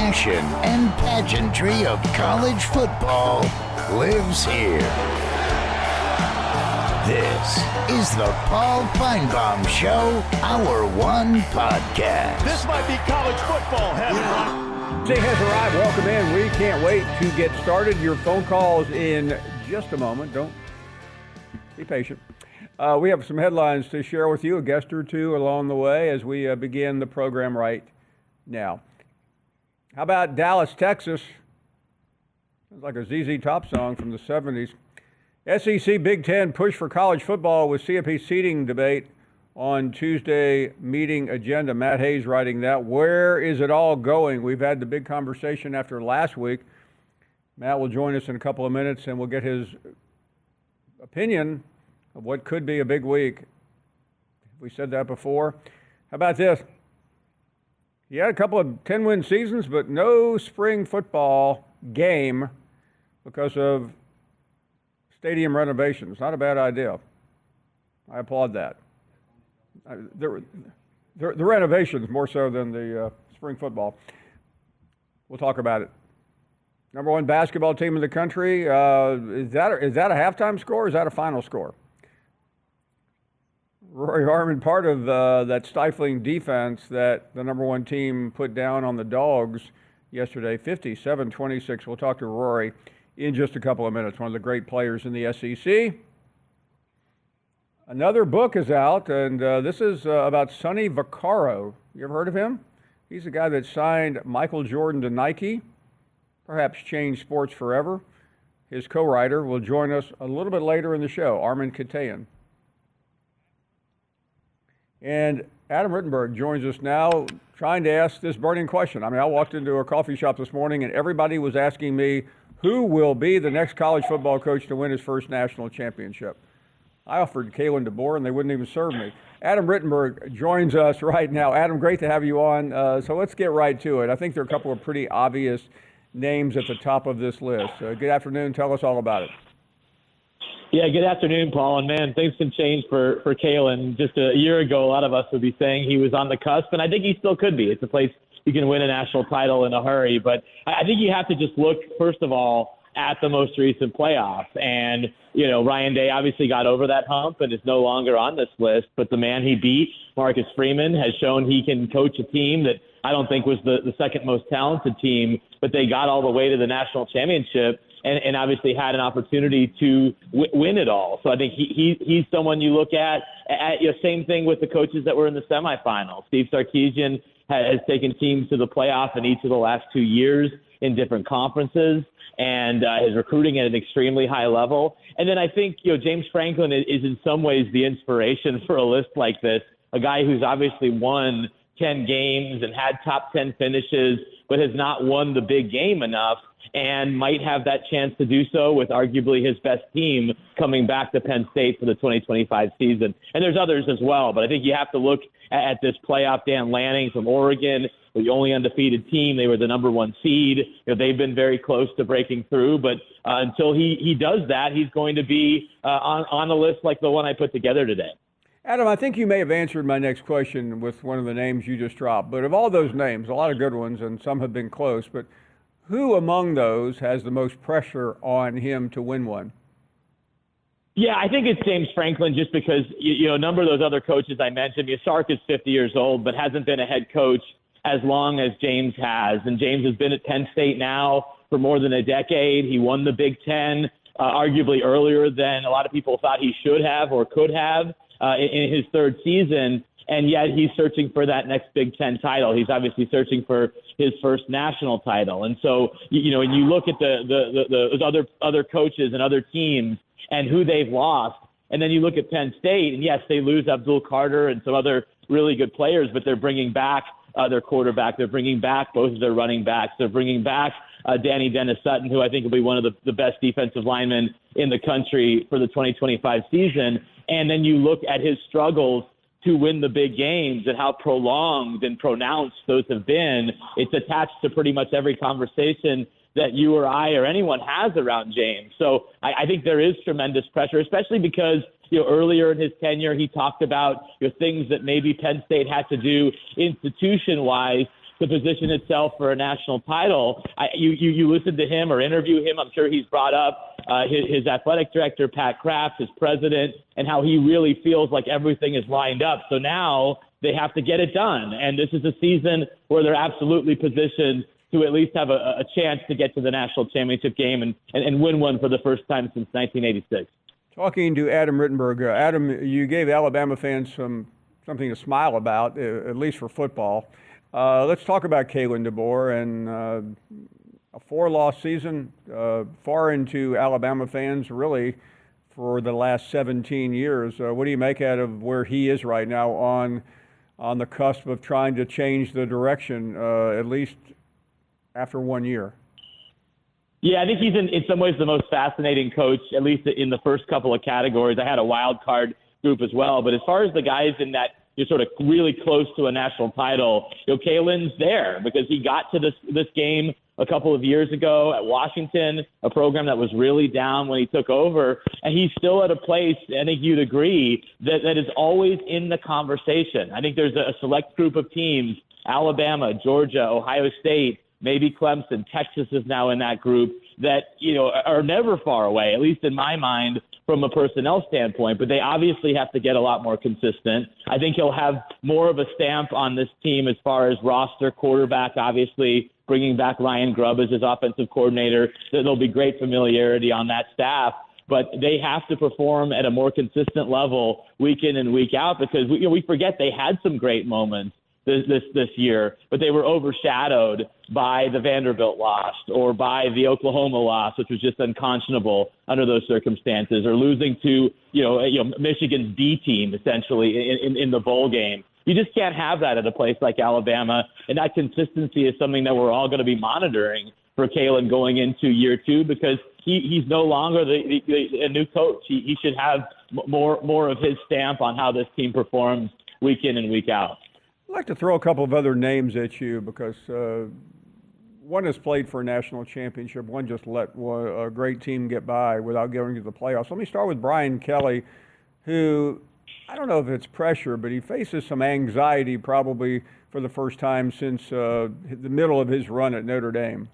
passion and pageantry of college football lives here. This is the Paul Finebaum Show, Hour 1 podcast. This might be college football heaven. Jay has arrived. Welcome in. We can't wait to get started. Your phone calls in just a moment. Don't be patient. We have some headlines to share with you, a guest or two along the way as we begin the program right now. How about Dallas, Texas? Sounds like a ZZ Top song from the 70s. SEC Big Ten push for college football with CFP seating debate on Tuesday meeting agenda. Matt Hayes writing that. Where is it all going? We've had the big conversation after last week. Matt will join us in a couple of minutes and we'll get his opinion of what could be a big week. We said that before. How about this? He had a couple of 10-win seasons, but no spring football game because of stadium renovations. Not a bad idea. I applaud that. The renovations more so than the spring football. We'll talk about it. Number one basketball team in the country. Is that a halftime score or is that a final score? Rory Harmon, part of that stifling defense that the number one team put down on the Dogs yesterday, 57-26. We'll talk to Rory in just a couple of minutes, one of the great players in the SEC. Another book is out, and this is about Sonny Vaccaro. You ever heard of him? He's the guy that signed Michael Jordan to Nike, perhaps changed sports forever. His co-writer will join us a little bit later in the show, Armin Katayan. And Adam Rittenberg joins us now trying to ask this burning question. I mean, I walked into a coffee shop this morning and everybody was asking me, who will be the next college football coach to win his first national championship? I offered Kalen DeBoer and they wouldn't even serve me. Adam Rittenberg joins us right now. Adam, great to have you on. So let's get right to it. I think there are a couple of pretty obvious names at the top of this list. Good afternoon. Tell us all about it. Yeah, good afternoon, Paul. And, man, things can change for Kalen. Just a year ago, a lot of us would be saying he was on the cusp, and I think he still could be. It's a place you can win a national title in a hurry. But I think you have to just look, first of all, at the most recent playoffs. And, you know, Ryan Day obviously got over that hump and is no longer on this list. But the man he beat, Marcus Freeman, has shown he can coach a team that I don't think was the second most talented team, but they got all the way to the national championship. And obviously had an opportunity to win it all. So I think he's someone you look at you know, same thing with the coaches that were in the semifinals. Steve Sarkisian has taken teams to the playoff in each of the last 2 years in different conferences and is recruiting at an extremely high level. And then I think, you know, James Franklin is in some ways the inspiration for a list like this, a guy who's obviously won 10 games and had top 10 finishes, but has not won the big game enough and might have that chance to do so with arguably his best team coming back to Penn State for the 2025 season. And there's others as well, but I think you have to look at this playoff. Dan Lanning from Oregon, the only undefeated team. They were the number one seed. You know, they've been very close to breaking through, but until he does that, he's going to be on a list like the one I put together today. Adam, I think you may have answered my next question with one of the names you just dropped, but of all those names, a lot of good ones, and some have been close, but who among those has the most pressure on him to win one? Yeah, I think it's James Franklin just because, you know, a number of those other coaches I mentioned, Sark is 50 years old, but hasn't been a head coach as long as James has. And James has been at Penn State now for more than a decade. He won the Big Ten arguably earlier than a lot of people thought he should have or could have in his third season. And yet he's searching for that next Big Ten title. He's obviously searching for his first national title. And so, you know, when you look at the other coaches and other teams and who they've lost, and then you look at Penn State, and yes, they lose Abdul Carter and some other really good players, but they're bringing back their quarterback. They're bringing back both of their running backs. They're bringing back Danny Dennis-Sutton, who I think will be one of the best defensive linemen in the country for the 2025 season. And then you look at his struggles to win the big games and how prolonged and pronounced those have been. It's attached to pretty much every conversation that you or I or anyone has around James. So I think there is tremendous pressure, especially because, you know, earlier in his tenure, he talked about, you know, things that maybe Penn State had to do institution-wise to position itself for a national title. You listen to him or interview him. I'm sure he's brought up his athletic director, Pat Kraft, his president, and how he really feels like everything is lined up. So now they have to get it done. And this is a season where they're absolutely positioned to at least have a chance to get to the national championship game and win one for the first time since 1986. Talking to Adam Rittenberg. Adam, you gave Alabama fans something to smile about, at least for football. Let's talk about Kalen DeBoer and a 4-loss season, far into Alabama fans, really, for the last 17 years. What do you make out of where he is right now on the cusp of trying to change the direction, at least after 1 year? Yeah, I think he's in some ways the most fascinating coach, at least in the first couple of categories. I had a wild card group as well. But as far as the guys in that you're sort of really close to a national title, Kalen's there because he got to this game a couple of years ago at Washington, a program that was really down when he took over. And he's still at a place, I think you'd agree, that is always in the conversation. I think there's a select group of teams, Alabama, Georgia, Ohio State, maybe Clemson, Texas is now in that group that, are never far away, at least in my mind, from a personnel standpoint, but they obviously have to get a lot more consistent. I think he'll have more of a stamp on this team as far as roster, quarterback, obviously bringing back Ryan Grubb as his offensive coordinator. There'll be great familiarity on that staff, but they have to perform at a more consistent level week in and week out because we forget they had some great moments this year, but they were overshadowed by the Vanderbilt loss or by the Oklahoma loss, which was just unconscionable under those circumstances, or losing to Michigan's D team essentially in the bowl game. You just can't have that at a place like Alabama, and that consistency is something that we're all going to be monitoring for Kalen going into year 2 because he's no longer a new coach. He should have more of his stamp on how this team performs week in and week out. I'd like to throw a couple of other names at you because one has played for a national championship. One just let a great team get by without getting to the playoffs. Let me start with Brian Kelly, who, I don't know if it's pressure, but he faces some anxiety probably for the first time since the middle of his run at Notre Dame.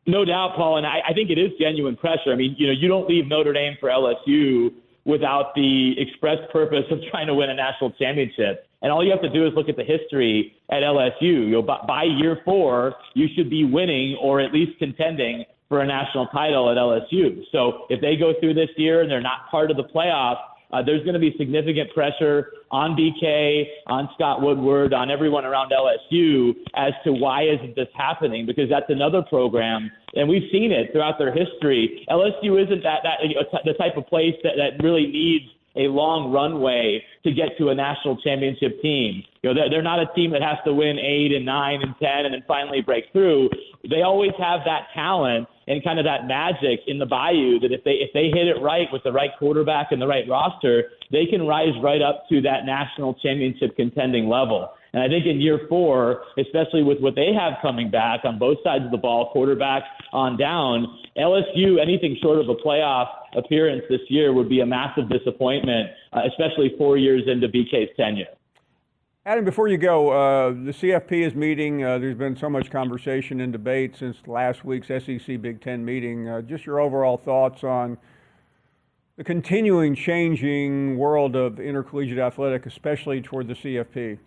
No doubt, Paul, and I think it is genuine pressure. I mean, you don't leave Notre Dame for LSU without the express purpose of trying to win a national championship. And all you have to do is look at the history at LSU. By year 4, you should be winning or at least contending for a national title at LSU. So if they go through this year and they're not part of the playoff, there's going to be significant pressure on BK, on Scott Woodward, on everyone around LSU as to why isn't this happening, because that's another program, and we've seen it throughout their history. LSU isn't the type of place that really needs a long runway to get to a national championship team. They're not a team that has to win 8 and 9 and 10 and then finally break through. They always have that talent and kind of that magic in the bayou that if they hit it right with the right quarterback and the right roster, they can rise right up to that national championship contending level. And I think in year 4, especially with what they have coming back on both sides of the ball, quarterback on down, LSU, anything short of a playoff appearance this year would be a massive disappointment, especially 4 years into BK's tenure. Adam, before you go, the CFP is meeting. There's been so much conversation and debate since last week's SEC Big Ten meeting. Just your overall thoughts on the continuing changing world of intercollegiate athletic, especially toward the CFP.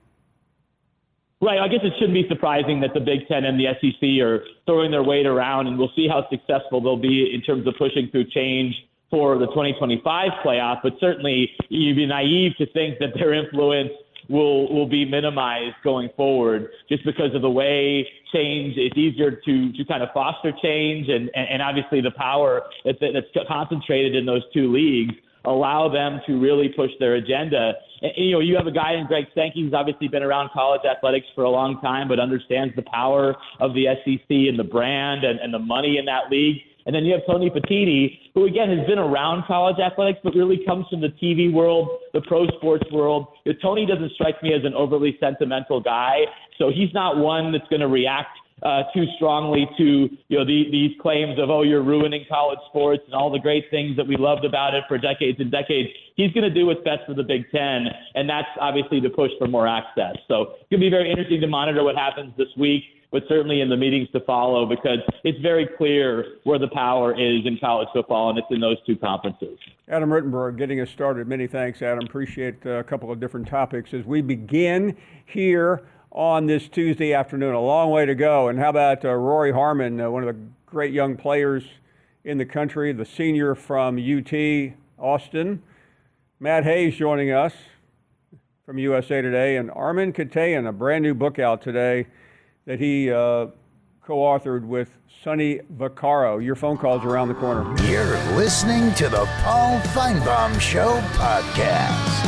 Right. I guess it shouldn't be surprising that the Big Ten and the SEC are throwing their weight around, and we'll see how successful they'll be in terms of pushing through change for the 2025 playoff. But certainly you'd be naive to think that their influence will be minimized going forward just because of the way change, it's easier to kind of foster change and obviously the power that's concentrated in those two leagues allow them to really push their agenda. And, you have a guy in Greg Sankey who's obviously been around college athletics for a long time, but understands the power of the SEC and the brand and the money in that league. And then you have Tony Petitti, who, again, has been around college athletics, but really comes from the TV world, the pro sports world. Tony doesn't strike me as an overly sentimental guy, so he's not one that's going to react too strongly to these claims of, oh, you're ruining college sports and all the great things that we loved about it for decades and decades. He's going to do what's best for the Big Ten, and that's obviously to push for more access. So it's going to be very interesting to monitor what happens this week, but certainly in the meetings to follow, because it's very clear where the power is in college football, and it's in those two conferences. Adam Rittenberg getting us started. Many thanks, Adam. Appreciate a couple of different topics as we begin here on this Tuesday afternoon. A long way to go. And how about Rory Harmon, one of the great young players in the country, the senior from UT Austin. Matt Hayes joining us from USA Today, and Armin Katayan, a brand new book out today that he co-authored with Sonny Vaccaro. Your phone calls around the corner. You're listening to the Paul Finebaum Show podcast.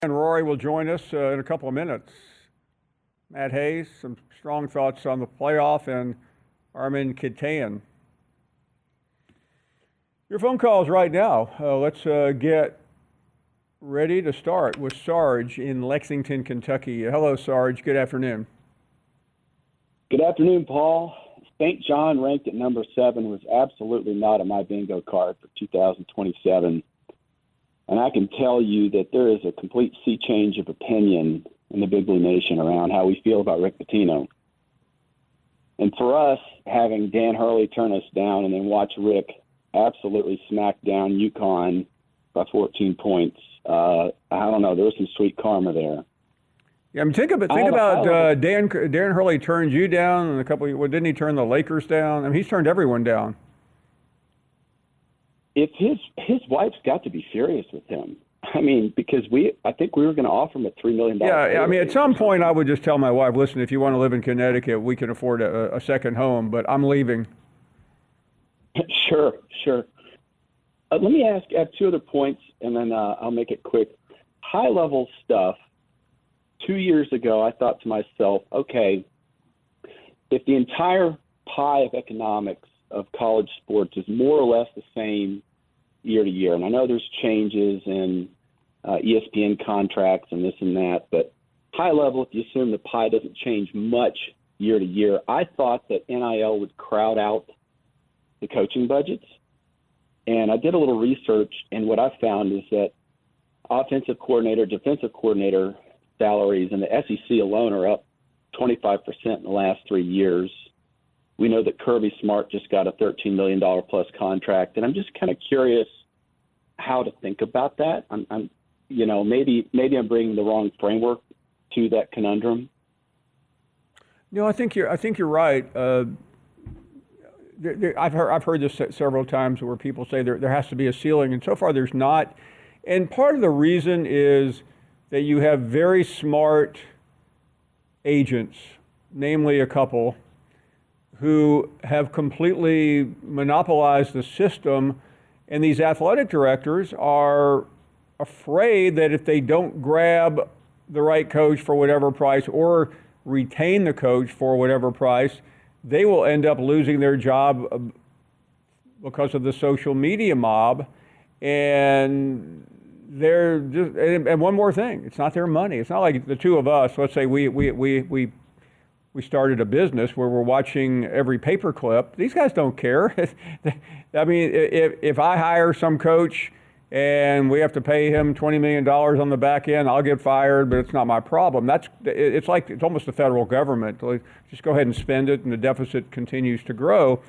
And Rory will join us in a couple of minutes. Matt Hayes, some strong thoughts on the playoff, and Armin Katayan. Your phone calls right now. Let's get ready to start with Sarge in Lexington, Kentucky. Hello, Sarge. Good afternoon. Good afternoon, Paul. St. John, ranked at number 7, was absolutely not on my bingo card for 2027. And I can tell you that there is a complete sea change of opinion in the Big Blue Nation around how we feel about Rick Pitino. And for us, having Dan Hurley turn us down and then watch Rick absolutely smack down UConn by 14 points, I don't know. There was some sweet karma there. Yeah, I mean, think about Dan Hurley turned you down, and didn't he turn the Lakers down? I mean, he's turned everyone down. If his wife's got to be furious with him. I mean, because I think we were going to offer him a $3 million. Yeah, I mean, at some point I would just tell my wife, listen, if you want to live in Connecticut, we can afford a second home, but I'm leaving. Sure. Let me ask, I have 2 other points, and then I'll make it quick. High-level stuff. 2 years ago, I thought to myself, okay, if the entire pie of economics of college sports is more or less the same year to year, and I know there's changes in ESPN contracts and this and that, but high level, if you assume the pie doesn't change much year to year, I thought that NIL would crowd out the coaching budgets. And I did a little research, and what I found is that offensive coordinator, defensive coordinator salaries in the SEC alone are up 25% in the last 3 years. We know that Kirby Smart just got a $13 million plus contract, and I'm just kind of curious how to think about that. I'm maybe I'm bringing the wrong framework to that conundrum. No, I think you're right. I've heard this several times where people say there has to be a ceiling, and so far there's not. And part of the reason is that you have very smart agents, namely a couple, who have completely monopolized the system, and these athletic directors are afraid that if they don't grab the right coach for whatever price or retain the coach for whatever price, they will end up losing their job because of the social media mob. And they're just, and one more thing, it's not their money. It's not like the two of us, let's say we started a business where we're watching every paperclip. These guys don't care. I mean, if I hire some coach and we have to pay him $20 million on the back end, I'll get fired, but it's not my problem. It's almost the federal government. Just go ahead and spend it, and the deficit continues to grow.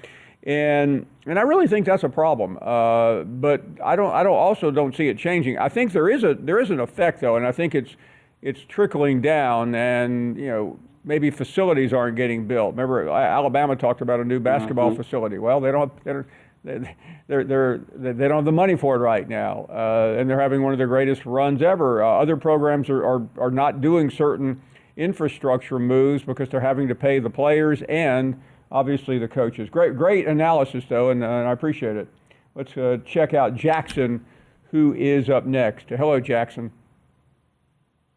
And I really think that's a problem. But I don't see it changing. I think there is an effect though, and I think it's trickling down, and maybe facilities aren't getting built. Remember, Alabama talked about a new basketball facility. Well, they don't have the money for it right now, and they're having one of their greatest runs ever. Other programs are not doing certain infrastructure moves because they're having to pay the players and obviously the coaches. Great analysis though, and I appreciate it. Let's check out Jackson, who is up next. Hello, Jackson.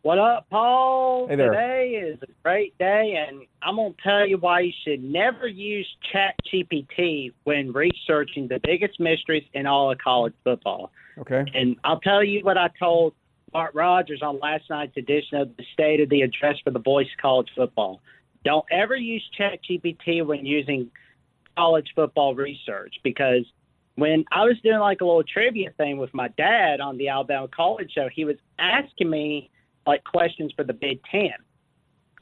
What up, Paul? Hey there. Today is a great day, and I'm going to tell you why you should never use ChatGPT when researching the biggest mysteries in all of college football. Okay. And I'll tell you what I told Bart Rogers on last night's edition of the State of the Address for the Voice of College Football. Don't ever use ChatGPT when using college football research, because when I was doing like a little trivia thing with my dad on the Alabama College Show, he was asking me like questions for the Big Ten.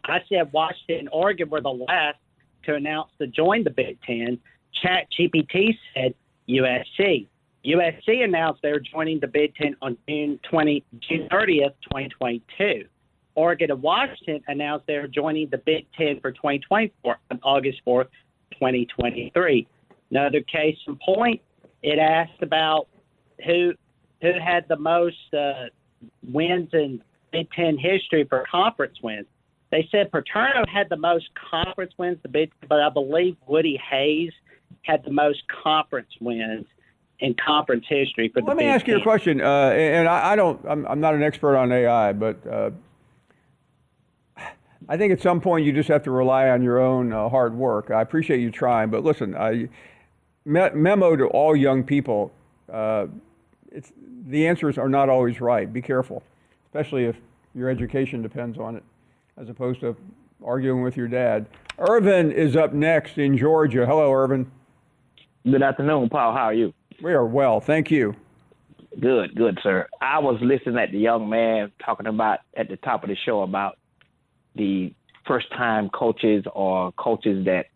I said Washington and Oregon were the last to announce to join the Big Ten. ChatGPT said USC. USC announced they were joining the Big Ten on June 30th, 2022. Oregon and Washington announced they were joining the Big Ten for 2024 on August 4th, 2023. Another case in point, it asked about who had the most wins in Big Ten history for conference wins. They said Paterno had the most conference wins, but I believe Woody Hayes had the most conference wins in conference history for the Big Ten. Let me ask you a question, and I'm not an expert on AI, but I think at some point you just have to rely on your own hard work. I appreciate you trying, but listen, memo to all young people, the answers are not always right. Be careful, especially if your education depends on it, as opposed to arguing with your dad. Irvin is up next in Georgia. Hello, Irvin. Good afternoon, Paul. How are you? We are well, thank you. Good, sir. I was listening at the young man talking about at the top of the show about the first-time coaches or coaches that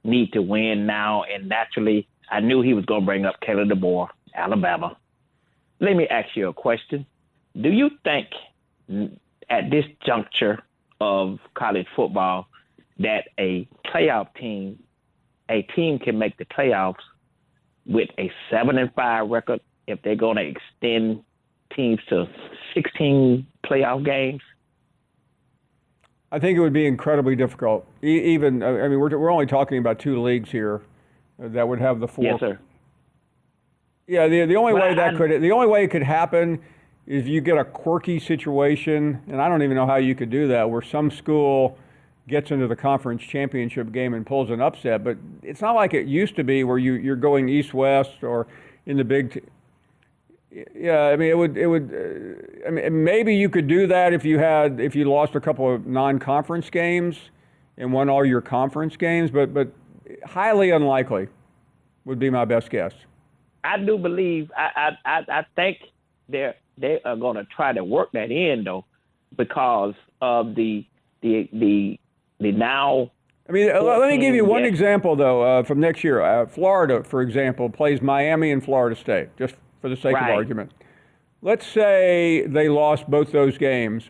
need to win now, and naturally, I knew he was going to bring up Kellen DeBoer, Alabama. Let me ask you a question. Do you think at this juncture of college football that a team can make the playoffs with a 7-5 record if they're going to extend teams to 16 playoff games? I think it would be incredibly difficult. Even, I mean, we're only talking about two leagues here that would have the four. Yes, sir. Yeah, the only way it could happen is you get a quirky situation, and I don't even know how you could do that, where some school gets into the conference championship game and pulls an upset. But it's not like it used to be where you're going east-west or in the Big Yeah, I mean, it would. I mean, maybe you could do that if you lost a couple of non-conference games and won all your conference games, but highly unlikely would be my best guess. I do believe. I think they are going to try to work that in though, because of the now. I mean, let me give you one example though from next year. Florida, for example, plays Miami and Florida State. Just for the sake of argument. Let's say they lost both those games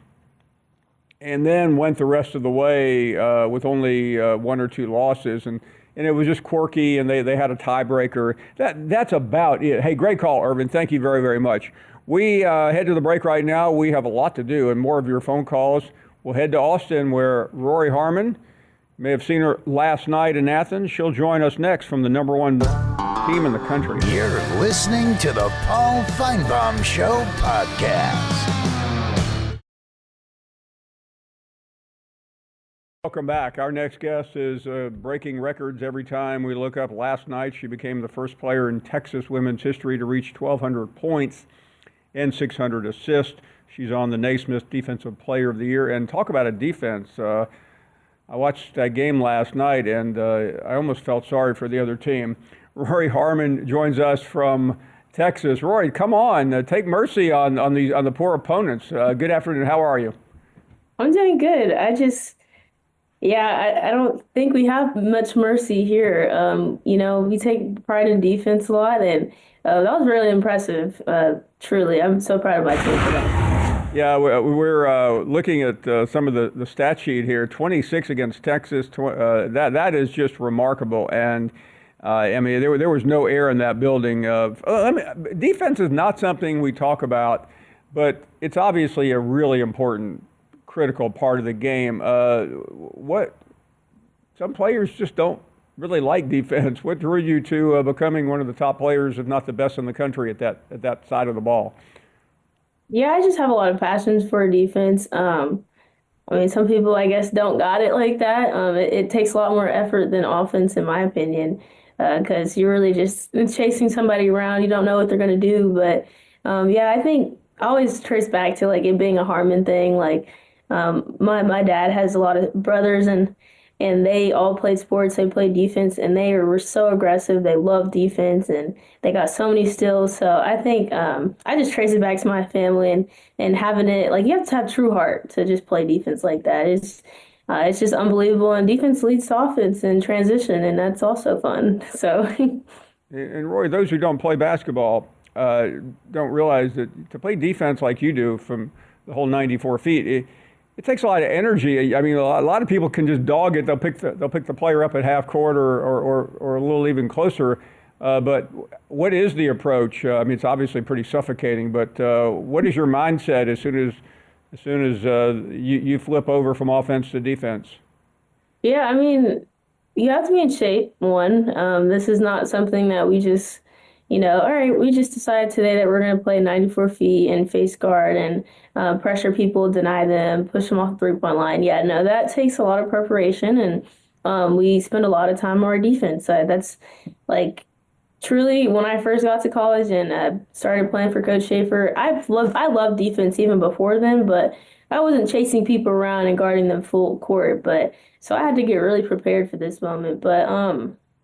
and then went the rest of the way with only one or two losses, and it was just quirky, and they had a tiebreaker. That's about it. Hey, great call, Irvin. Thank you very, very much. We head to the break right now. We have a lot to do and more of your phone calls. We'll head to Austin, where Rory Harmon, you may have seen her last night in Athens. She'll join us next from the #1 team in the country. You're listening to the Paul Finebaum Show podcast. Welcome back. Our next guest is breaking records every time we look up. Last night, she became the first player in Texas women's history to reach 1,200 points and 600 assists. She's on the Naismith Defensive Player of the Year. And talk about a defense. I watched that game last night, and I almost felt sorry for the other team. Rory Harmon joins us from Texas. Rory, come on, take mercy on the poor opponents. Good afternoon. How are you? I'm doing good. I don't think we have much mercy here. We take pride in defense a lot, and that was really impressive. Truly, I'm so proud of my team for that. Yeah, we're looking at some of the stat sheet here. 26 against Texas. That is just remarkable. And I mean, there was no air in that building. Defense is not something we talk about, but it's obviously a really important, critical part of the game. Some players just don't really like defense. What drew you to becoming one of the top players, if not the best in the country, at that side of the ball? Yeah, I just have a lot of passions for defense. I mean, some people, I guess, don't got it like that. It takes a lot more effort than offense, in my opinion, because you're really just chasing somebody around. You don't know what they're going to do. But, I think I always trace back to like it being a Harmon thing. Like, my dad has a lot of brothers and they all played sports. They played defense and they were so aggressive. They love defense and they got so many steals. So I think I just trace it back to my family and having it like you have to have true heart to just play defense like that. It's just unbelievable. And defense leads to offense and transition, and that's also fun. So. And Roy, those who don't play basketball don't realize that to play defense like you do from the whole 94 feet, it takes a lot of energy. I mean, a lot of people can just dog it. They'll pick the player up at half court or a little even closer. But what is the approach? I mean, it's obviously pretty suffocating. But what is your mindset as soon as you flip over from offense to defense? Yeah, I mean, you have to be in shape, one. This is not something that we just, all right, we just decided today that we're going to play 94 feet and face guard and pressure people, deny them, push them off the three-point line. Yeah, no, that takes a lot of preparation, and we spend a lot of time on our defense. That's like truly when I first got to college and started playing for Coach Schaefer, I loved defense even before then, but I wasn't chasing people around and guarding them full court. But so I had to get really prepared for this moment. But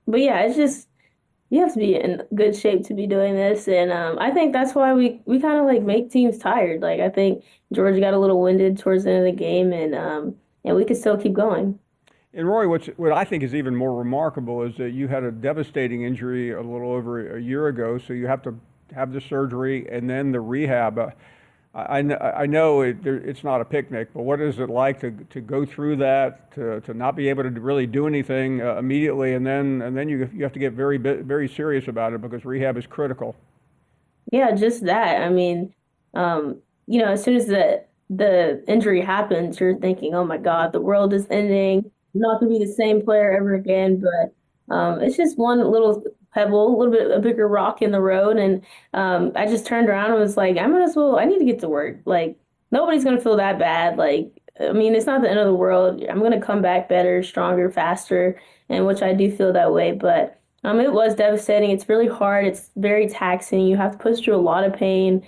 yeah, it's just you have to be in good shape to be doing this, and I think that's why we kind of like make teams tired. Like I think Georgia got a little winded towards the end of the game, and we could still keep going. And Roy, what I think is even more remarkable is that you had a devastating injury a little over a year ago, so you have to have the surgery and then the rehab. I know it's not a picnic, but what is it like to go through that, to not be able to really do anything immediately, and then you have to get very serious about it because rehab is critical. Yeah, just that. I mean, as soon as the injury happens, you're thinking, oh my God, the world is ending. I'm not gonna be the same player ever again. But it's just one little pebble, a little bit a bigger rock in the road, and I just turned around and was like, I need to get to work. Like nobody's gonna feel that bad. Like I mean, it's not the end of the world. I'm gonna come back better, stronger, faster, and which I do feel that way. But it was devastating. It's really hard. It's very taxing. You have to push through a lot of pain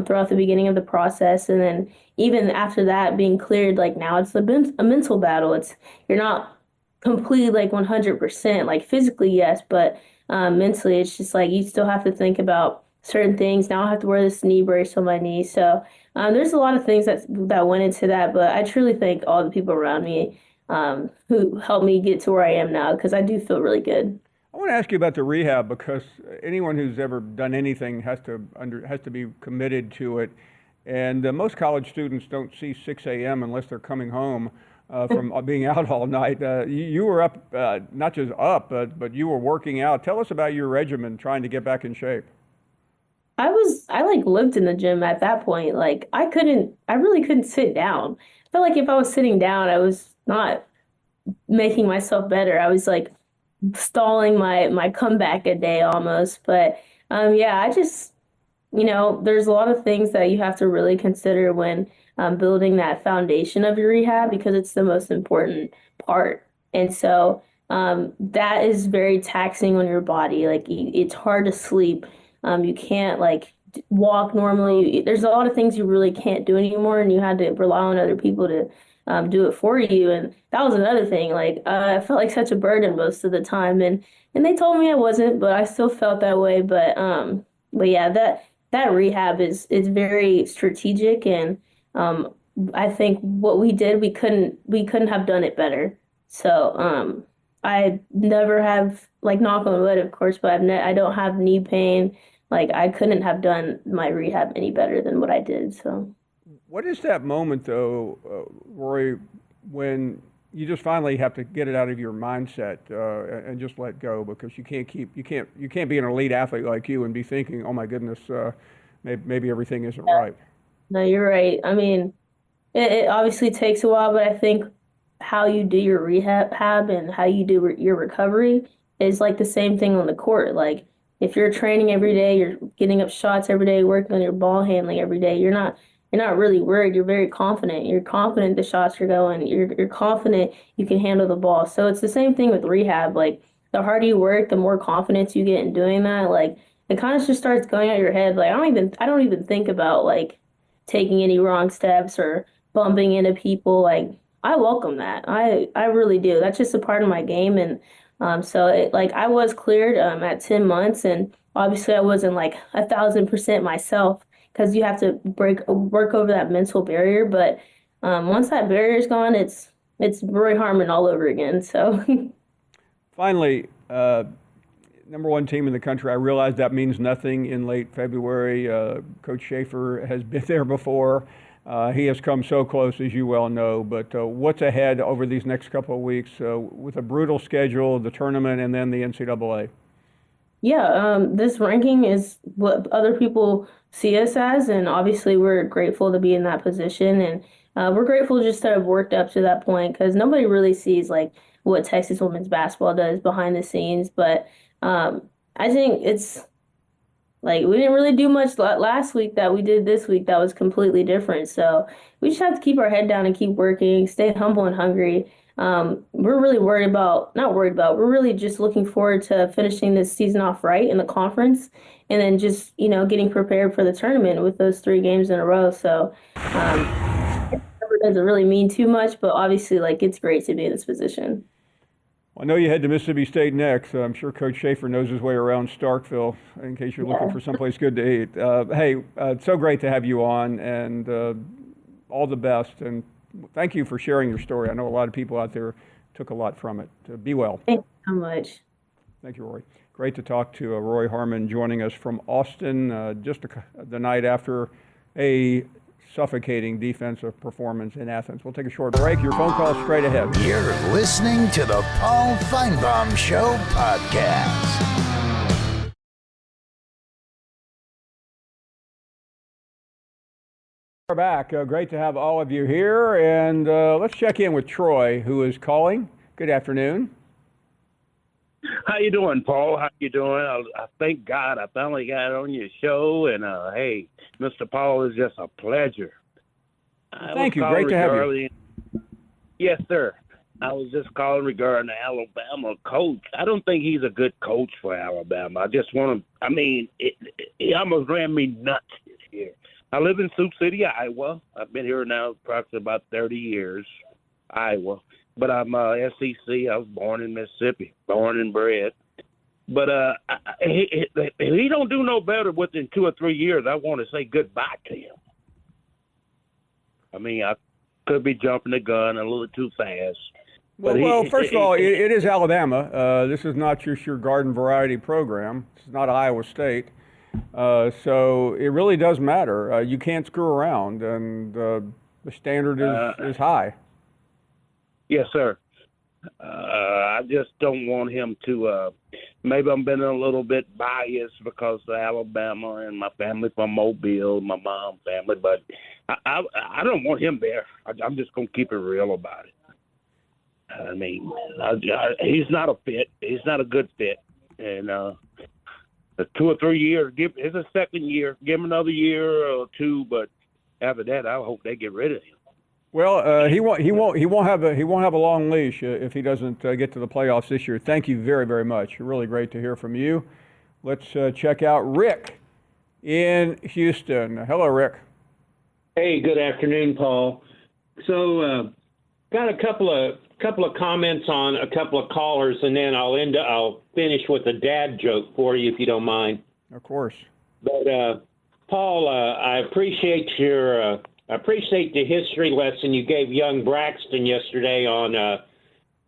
throughout the beginning of the process, and then even after that being cleared, like now it's a mental battle. You're not completely like 100%, like physically yes, but mentally it's just like you still have to think about certain things. Now I have to wear this knee brace on my knee, so there's a lot of things that went into that. But I truly thank all the people around me who helped me get to where I am now, because I do feel really good. I want to ask you about the rehab because anyone who's ever done anything has to be committed to it, and most college students don't see 6 a.m. unless they're coming home from being out all night. You were up, not just up, but you were working out. Tell us about your regimen trying to get back in shape. I like lived in the gym at that point. Like I really couldn't sit down. I felt like if I was sitting down, I was not making myself better. I was like stalling my comeback a day almost. But yeah, I just, there's a lot of things that you have to really consider when building that foundation of your rehab, because it's the most important part. And so that is very taxing on your body. Like it's hard to sleep. You can't like walk normally. There's a lot of things you really can't do anymore, and you had to rely on other people to do it for you. And that was another thing. Like I felt like such a burden most of the time, and they told me I wasn't, but I still felt that way. But yeah, that rehab is very strategic, and I think what we did, we couldn't have done it better. So I never have, like, knock on wood, of course, but I don't have knee pain. Like I couldn't have done my rehab any better than what I did. So. What is that moment, though, Rory, when you just finally have to get it out of your mindset and just let go, because you can't be an elite athlete like you and be thinking, oh my goodness, maybe everything isn't right. No, you're right. I mean, it obviously takes a while, but I think how you do your rehab and how you do your recovery is like the same thing on the court. Like if you're training every day, you're getting up shots every day, working on your ball handling every day, you're not really worried. You're very confident. You're confident the shots are going. You're confident you can handle the ball. So it's the same thing with rehab. Like the harder you work, the more confidence you get in doing that. Like it kind of just starts going out your head. Like I don't even think about like taking any wrong steps or bumping into people. Like, I welcome that. I really do. That's just a part of my game. And so like I was cleared at 10 months, and obviously I wasn't like 1,000% myself because you have to work over that mental barrier. But once that barrier is gone, it's Roy Harmon all over again. So Finally, number one team in the country. I realize that means nothing in late February. Coach Schaefer has been there before. He has come so close, as you well know. But what's ahead over these next couple of weeks with a brutal schedule, the tournament, and then the NCAA? Yeah, this ranking is what other people see us as, and obviously we're grateful to be in that position, and we're grateful just to have worked up to that point because nobody really sees like what Texas women's basketball does behind the scenes. But I think it's like we didn't really do much last week that we did this week that was completely different. So we just have to keep our head down and keep working, stay humble and hungry. We're really not worried about, we're really just looking forward to finishing this season off right in the conference and then just, getting prepared for the tournament with those 3 games in a row. So it doesn't really mean too much, but obviously, like, it's great to be in this position. I know you head to Mississippi State next. So I'm sure Coach Schaefer knows his way around Starkville in case you're looking for someplace good to eat. Hey, it's so great to have you on, and all the best. And thank you for sharing your story. I know a lot of people out there took a lot from it. Be well. Thank you so much. Thank you, Roy. Great to talk to Roy Harmon joining us from Austin just the night after a suffocating defensive performance in Athens. We'll take a short break. Your phone call straight ahead. You're listening to the Paul Finebaum Show podcast. We're back. Great to have all of you here. And let's check in with Troy, who is calling. Good afternoon. How you doing, Paul? How you doing? I thank God I finally got on your show, and hey, Mr. Paul, is just a pleasure. Thank you. Great to have you. Yes, sir. I was just calling regarding the Alabama coach. I don't think he's a good coach for Alabama. I just want to. I mean, it almost ran me nuts this year. I live in Sioux City, Iowa. I've been here now approximately about 30 years, Iowa. But I'm SEC. I was born in Mississippi, born and bred. But if he don't do no better within 2 or 3 years, I want to say goodbye to him. I mean, I could be jumping the gun a little too fast. Well, first of all, it is Alabama. This is not just your garden variety program. This is not Iowa State. So it really does matter. You can't screw around, and the standard is high. Yes, sir. I just don't want him to. Maybe I'm being a little bit biased because of Alabama and my family from Mobile, my mom's family, but I don't want him there. I'm just gonna keep it real about it. I mean, he's not a fit. He's not a good fit, and 2 or 3 years. It's a second year. Give him another year or 2, but after that, I hope they get rid of him. Well, he won't have a long leash if he doesn't get to the playoffs this year. Thank you very, very much. Really great to hear from you. Let's check out Rick in Houston. Hello, Rick. Hey, good afternoon, Paul. So, got a couple of comments on a couple of callers, and then I'll finish with a dad joke for you if you don't mind. Of course. But Paul, I appreciate the history lesson you gave young Braxton yesterday on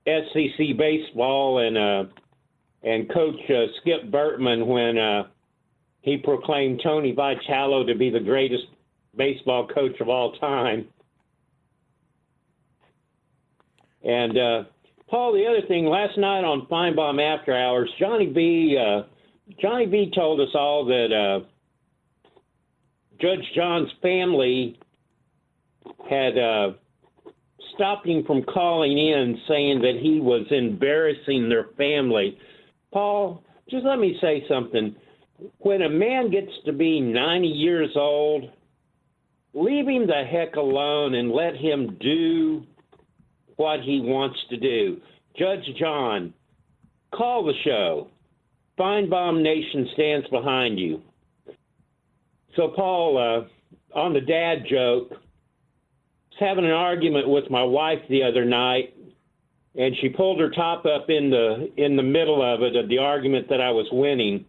SEC baseball and Coach Skip Bertman when he proclaimed Tony Vitello to be the greatest baseball coach of all time. And Paul, the other thing, last night on Finebaum After Hours, Johnny B told us all that Judge John's family had stopped him from calling in saying that he was embarrassing their family. Paul, just let me say something. When a man gets to be 90 years old, leave him the heck alone and let him do what he wants to do. Judge John, call the show. Finebaum Nation stands behind you. So, Paul, on the dad joke. I was having an argument with my wife the other night, and she pulled her top up in the middle of the argument that I was winning.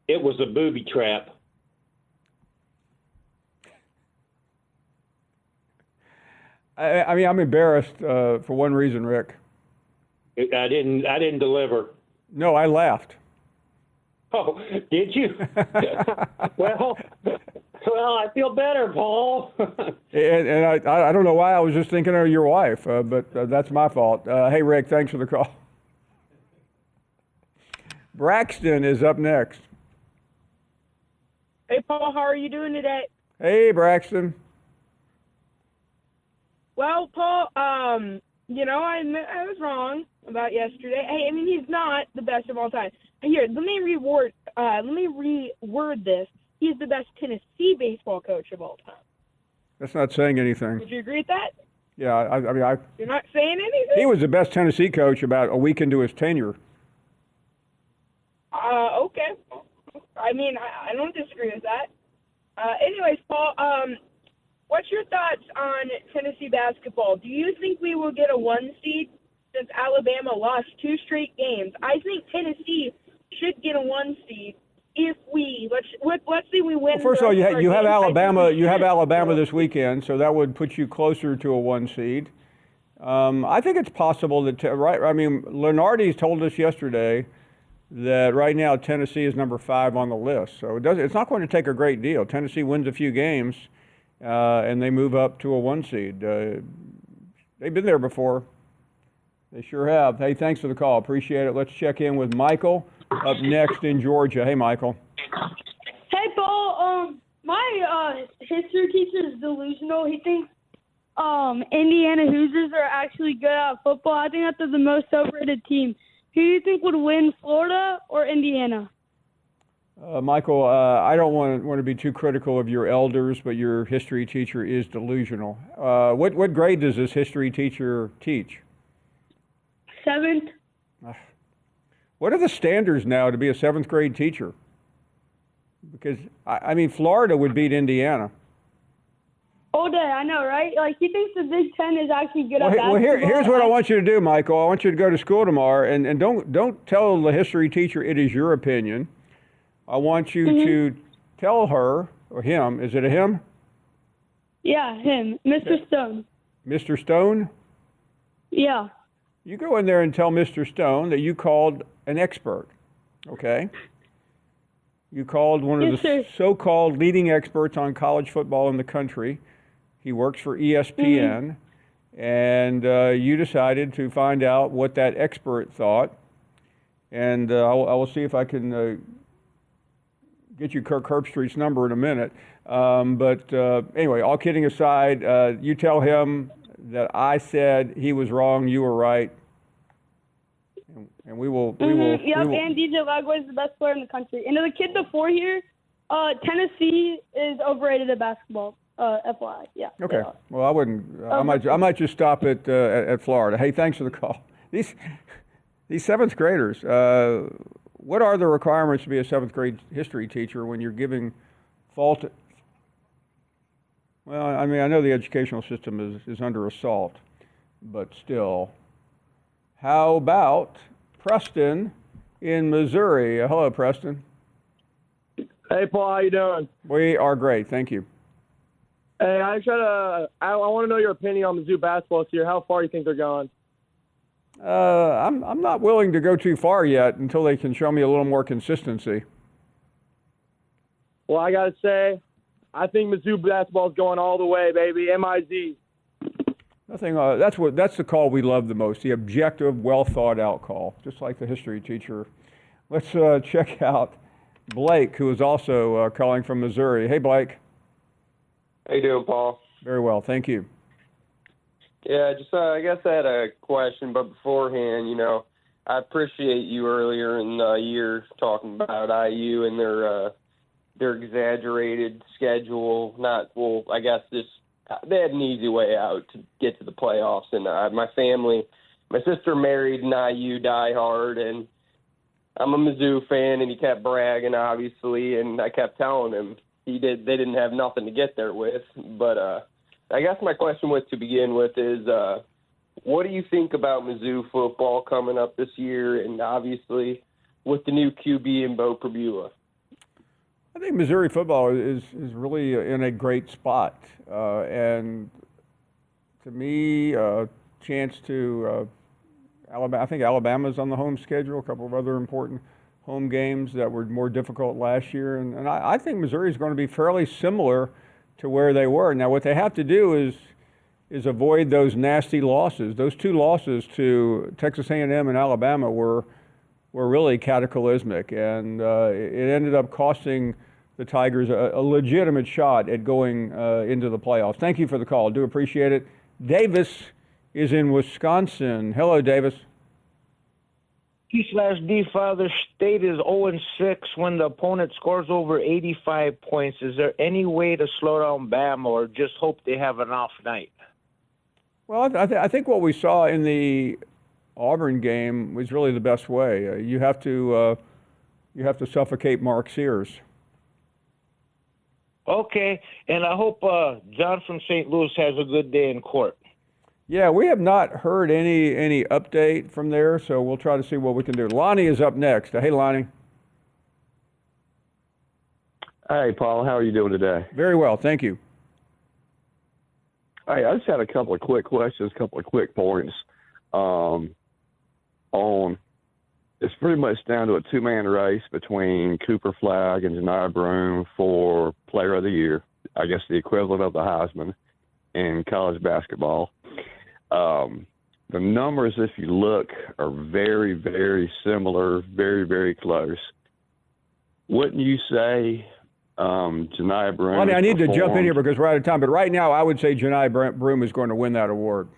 It was a booby trap. I mean, I'm embarrassed for one reason, Rick. I didn't deliver. No, I laughed. Oh, did you? Well, I feel better, Paul. and I don't know why. I was just thinking of your wife, but that's my fault. Hey, Rick, thanks for the call. Braxton is up next. Hey, Paul, how are you doing today? Hey, Braxton. Well, Paul, you know, I was wrong about yesterday. Hey, I mean, he's not the best of all time. Here, let me reword this. He's the best Tennessee baseball coach of all time. That's not saying anything. Would you agree with that? Yeah, I mean, You're not saying anything? he was the best Tennessee coach about a week into his tenure. Okay. I mean, I don't disagree with that. Anyways, Paul, what's your thoughts on Tennessee basketball? Do you think we will get a 1 seed since Alabama lost 2 straight games? I think Tennessee should get a 1 seed if let's say we win. Well, first of all, you have Alabama. You have Alabama this weekend, so that would put you closer to a 1 seed. I think it's possible that right. I mean, Lenardi's told us yesterday that right now Tennessee is number 5 on the list, so it's not going to take a great deal. Tennessee wins a few games, and they move up to a 1 seed. They've been there before. They sure have. Hey, thanks for the call. Appreciate it. Let's check in with Michael up next in Georgia. Hey, Michael. Hey, Paul. My history teacher is delusional. He thinks Indiana Hoosiers are actually good at football. I think that they're the most overrated team. Who do you think would win, Florida or Indiana? Michael, I don't want to be too critical of your elders, but your history teacher is delusional. What grade does this history teacher teach? 7th. What are the standards now to be a 7th grade teacher? Because, I mean, Florida would beat Indiana. All day, I know, right? Like, he thinks the Big Ten is actually good at basketball. Well, here's what I want you to do, Michael. I want you to go to school tomorrow, and don't tell the history teacher it is your opinion. I want you to tell her, or him, is it a him? Yeah, him, Mr. Stone. Mr. Stone? Yeah. You go in there and tell Mr. Stone that you called an expert, okay? You called one of the so-called leading experts on college football in the country. He works for ESPN, and you decided to find out what that expert thought. And I will see if I can get you Kirk Herbstreit's number in a minute. But anyway, all kidding aside, you tell him that I said he was wrong, you were right, and we will. Yep, and DJ Lagway is the best player in the country. And the kid before here, Tennessee is overrated at basketball. FYI, yeah. Okay. Well, I wouldn't. I might just stop at Florida. Hey, thanks for the call. These 7th graders. What are the requirements to be a 7th grade history teacher when you're giving fault? Well, I mean, I know the educational system is under assault, but still. How about Preston in Missouri? Hello, Preston. Hey, Paul, how you doing? We are great, thank you. Hey, I want to know your opinion on the Mizzou basketball this year. How far do you think they're going? I'm not willing to go too far yet until they can show me a little more consistency. Well, I got to say, I think Mizzou basketball is going all the way, baby. MIZ. Nothing. That's the call we love the most. The objective, well thought out call, just like the history teacher. Let's check out Blake, who is also calling from Missouri. Hey, Blake. How you doing, Paul? Very well, thank you. Yeah, just I guess I had a question, but beforehand, you know, I appreciate you earlier in the year talking about IU and their exaggerated schedule. I guess they had an easy way out to get to the playoffs. And my sister married an IU diehard, and I'm a Mizzou fan, and he kept bragging, obviously, and I kept telling him, They didn't have nothing to get there with. But I guess my question to begin with is, what do you think about Mizzou football coming up this year, and obviously with the new QB in Bo Pribula? I think Missouri football is really in a great spot, and to me, chance to Alabama. I think Alabama's on the home schedule. A couple of other important home games that were more difficult last year, and I think Missouri is going to be fairly similar to where they were. Now, what they have to do is avoid those nasty losses. Those two losses to Texas A&M and Alabama were really cataclysmic, and it ended up costing the Tigers a legitimate shot at going into the playoffs. Thank you for the call. Do appreciate it. Davis is in Wisconsin. Hello, Davis. D Father State is 0-6 when the opponent scores over 85 points. Is there any way to slow down Bama, or just hope they have an off night? Well, I think what we saw in the Auburn game was really the best way. You have to suffocate Mark Sears. Okay, and I hope John from St. Louis has a good day in court. Yeah, we have not heard any update from there, so we'll try to see what we can do. Lonnie is up next. Hey, Lonnie. Hey, Paul. How are you doing today? Very well, thank you. Hey, I just had a couple of quick questions, a couple of quick points. It's pretty much down to a two-man race between Cooper Flagg and Janiyah Broome for Player of the Year. I guess the equivalent of the Heisman in college basketball. The numbers, if you look, are very, very similar, very, very close. Wouldn't you say Janiyah Broome? Lonnie, I need to jump in here because we're out of time, but right now I would say Janiyah Broome is going to win that award.